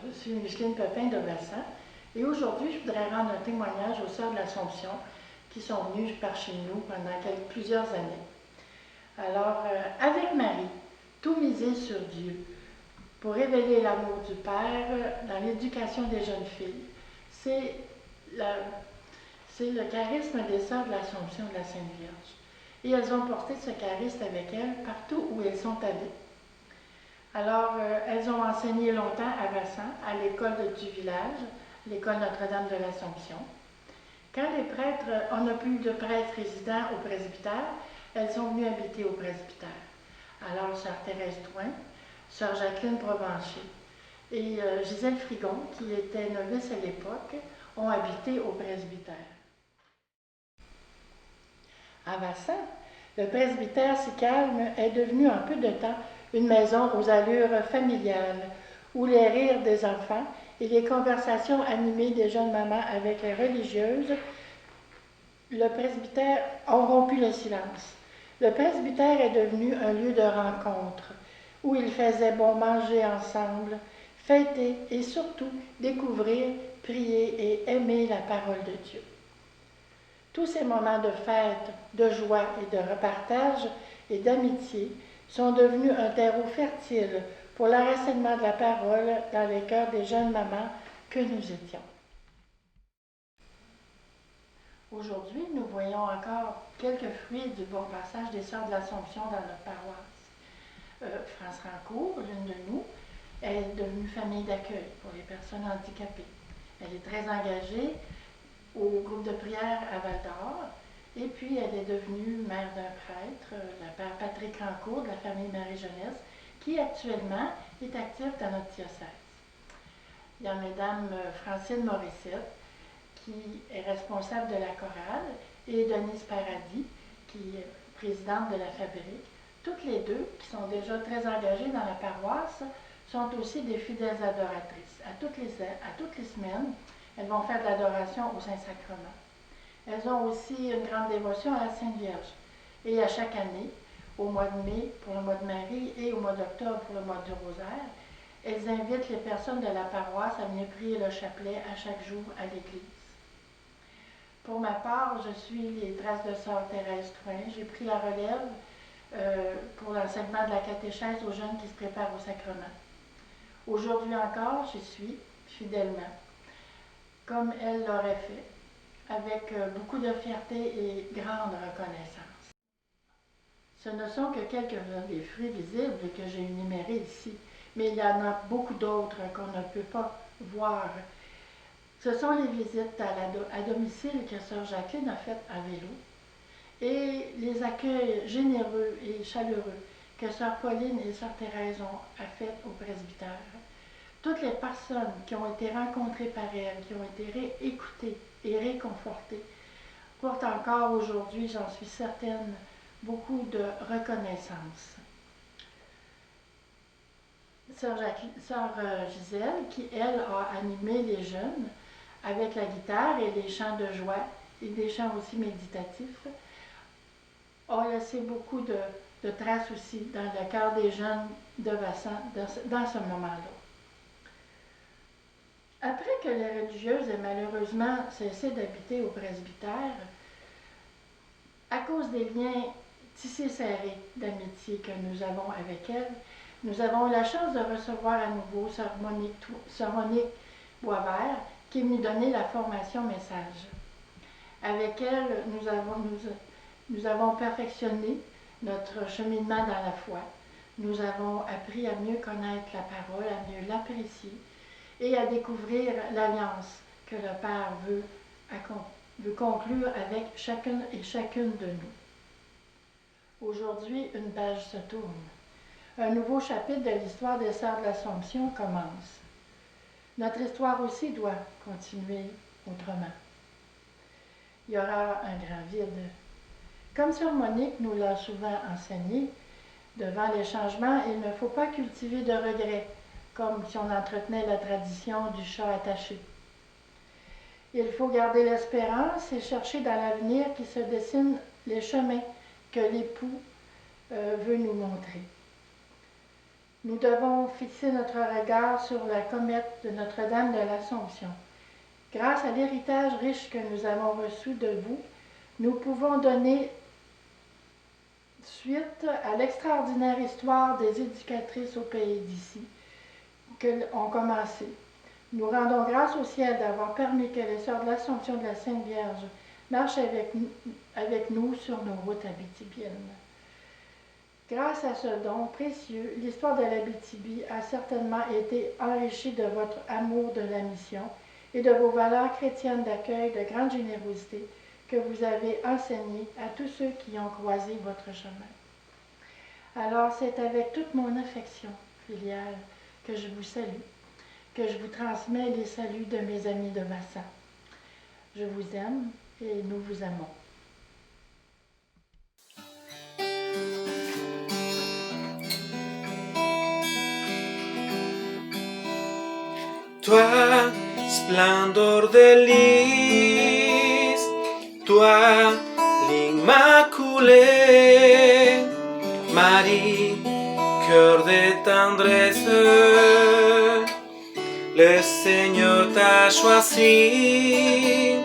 je suis Micheline Pepin de Bassin et aujourd'hui je voudrais rendre un témoignage aux Sœurs de l'Assomption qui sont venues par chez nous pendant plusieurs années. Alors, avec Marie, tout miser sur Dieu pour révéler l'amour du Père dans l'éducation des jeunes filles. C'est le charisme des Sœurs de l'Assomption de la Sainte Vierge. Et elles ont porté ce charisme avec elles partout où elles sont allées. Alors, elles ont enseigné longtemps à Bassin, à l'école du village, l'école Notre-Dame de l'Assomption. Quand les prêtres, on n'a plus de prêtres résidents au presbytère, elles sont venues habiter au presbytère. Alors, Sœur Thérèse Drouin, Sœur Jacqueline Provencher et Gisèle Frigon, qui était novice à l'époque, ont habité au presbytère. À Bassin, le presbytère si calme est devenu en peu de temps une maison aux allures familiales, où les rires des enfants et les conversations animées des jeunes mamans avec les religieuses, le presbytère ont rompu le silence. Le presbytère est devenu un lieu de rencontre, où il faisait bon manger ensemble, fêter et surtout découvrir, prier et aimer la parole de Dieu. Tous ces moments de fête, de joie et de repartage et d'amitié sont devenus un terreau fertile pour l'enracinement de la parole dans les cœurs des jeunes mamans que nous étions. Aujourd'hui, nous voyons encore quelques fruits du bon passage des Sœurs de l'Assomption dans notre paroisse. France Rancourt, l'une de nous, est devenue famille d'accueil pour les personnes handicapées. Elle est très engagée au groupe de prière à Val-d'Or. Et puis, elle est devenue mère d'un prêtre, le père Patrick Rancourt, de la famille Marie-Jeunesse, qui actuellement est actif dans notre diocèse. Il y a Mesdames Francine Morissette, qui est responsable de la chorale, et Denise Paradis, qui est présidente de la fabrique. Toutes les deux, qui sont déjà très engagées dans la paroisse, sont aussi des fidèles adoratrices. À toutes les semaines, elles vont faire de l'adoration au Saint-Sacrement. Elles ont aussi une grande dévotion à la Sainte Vierge. Et à chaque année, au mois de mai pour le mois de Marie et au mois d'octobre pour le mois du Rosaire, elles invitent les personnes de la paroisse à venir prier le chapelet à chaque jour à l'église. Pour ma part, je suis les traces de Sœur Thérèse Drouin. J'ai pris la relève pour l'enseignement de la catéchèse aux jeunes qui se préparent au sacrement. Aujourd'hui encore, j'y suis fidèlement, comme elle l'aurait fait, avec beaucoup de fierté et grande reconnaissance. Ce ne sont que quelques-uns des fruits visibles que j'ai énumérés ici, mais il y en a beaucoup d'autres qu'on ne peut pas voir. Ce sont les visites à domicile que Sœur Jacqueline a faites à vélo et les accueils généreux et chaleureux que Sœur Pauline et Sœur Thérèse ont fait au presbytère. Toutes les personnes qui ont été rencontrées par elles, qui ont été écoutées et réconfortées, portent encore aujourd'hui, j'en suis certaine, beaucoup de reconnaissance. Sœur Gisèle, qui elle a animé les jeunes avec la guitare et les chants de joie et des chants aussi méditatifs, a laissé beaucoup de traces aussi dans le cœur des jeunes de Bassin dans ce moment-là. Après que les religieuses aient malheureusement cessé d'habiter au presbytère, à cause des liens tissés serrés d'amitié que nous avons avec elles, nous avons eu la chance de recevoir à nouveau Sœur Monique Boisvert, qui est venue donner la formation message. Avec elle, nous avons perfectionné notre cheminement dans la foi. Nous avons appris à mieux connaître la parole, à mieux l'apprécier et à découvrir l'alliance que le Père veut conclure avec chacune et chacune de nous. Aujourd'hui, une page se tourne. Un nouveau chapitre de l'histoire des Sœurs de l'Assomption commence. Notre histoire aussi doit continuer autrement. Il y aura un grand vide. Comme Sœur Monique nous l'a souvent enseigné, devant les changements, il ne faut pas cultiver de regrets, comme si on entretenait la tradition du chat attaché. Il faut garder l'espérance et chercher dans l'avenir qui se dessine les chemins que l'époux veut nous montrer. Nous devons fixer notre regard sur la comète de Notre-Dame de l'Assomption. Grâce à l'héritage riche que nous avons reçu de vous, nous pouvons donner suite à l'extraordinaire histoire des éducatrices au pays d'ici ont commencé. Nous rendons grâce au ciel d'avoir permis que les sœurs de l'Assomption de la Sainte Vierge marchent avec nous sur nos routes abitibiennes. Grâce à ce don précieux, l'histoire de l'Abitibi a certainement été enrichie de votre amour de la mission et de vos valeurs chrétiennes d'accueil, de grande générosité que vous avez enseignées à tous ceux qui ont croisé votre chemin. Alors c'est avec toute mon affection filiale que je vous salue, que je vous transmets les saluts de mes amis de Massa. Je vous aime et nous vous aimons. Toi, splendor de lys, toi, l'Immaculée, Marie, cœur de tendresse, le Seigneur t'a choisi